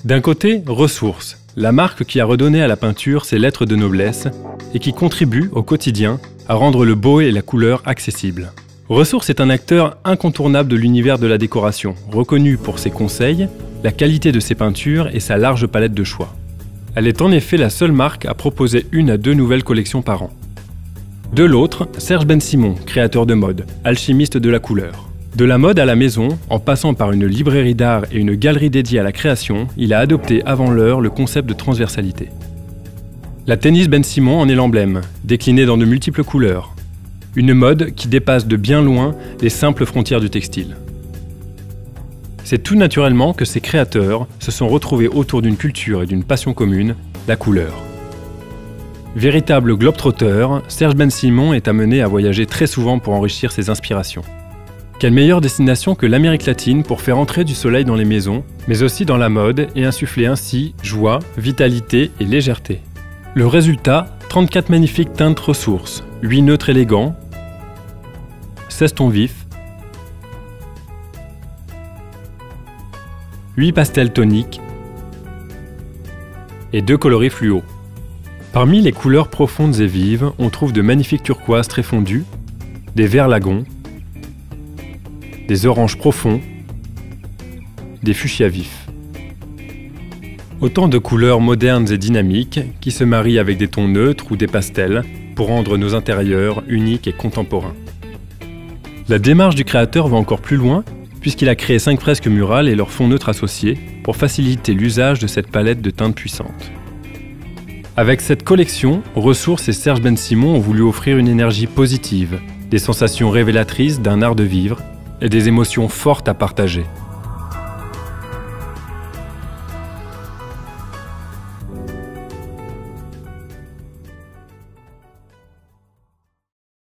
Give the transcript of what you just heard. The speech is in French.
D'un côté, Ressources, la marque qui a redonné à la peinture ses lettres de noblesse et qui contribue au quotidien à rendre le beau et la couleur accessibles. Ressources est un acteur incontournable de l'univers de la décoration, reconnu pour ses conseils, la qualité de ses peintures et sa large palette de choix. Elle est en effet la seule marque à proposer 1 à 2 nouvelles collections par an. De l'autre, Serge Bensimon, créateur de mode, alchimiste de la couleur. De la mode à la maison, en passant par une librairie d'art et une galerie dédiée à la création, il a adopté avant l'heure le concept de transversalité. La Tennis Bensimon en est l'emblème, déclinée dans de multiples couleurs. Une mode qui dépasse de bien loin les simples frontières du textile. C'est tout naturellement que ces créateurs se sont retrouvés autour d'une culture et d'une passion commune, la couleur. Véritable globe-trotter, Serge Bensimon est amené à voyager très souvent pour enrichir ses inspirations. Quelle meilleure destination que l'Amérique latine pour faire entrer du soleil dans les maisons, mais aussi dans la mode et insuffler ainsi joie, vitalité et légèreté. Le résultat, 34 magnifiques teintes Ressources, 8 neutres élégants, 16 tons vifs, 8 pastels toniques et 2 coloris fluo. Parmi les couleurs profondes et vives, on trouve de magnifiques turquoises très fondues, des verts lagons, des oranges profonds, des fuchsias vifs. Autant de couleurs modernes et dynamiques qui se marient avec des tons neutres ou des pastels pour rendre nos intérieurs uniques et contemporains. La démarche du créateur va encore plus loin puisqu'il a créé 5 fresques murales et leurs fonds neutres associés pour faciliter l'usage de cette palette de teintes puissantes. Avec cette collection, Ressources et Serge Bensimon ont voulu offrir une énergie positive, des sensations révélatrices d'un art de vivre et des émotions fortes à partager.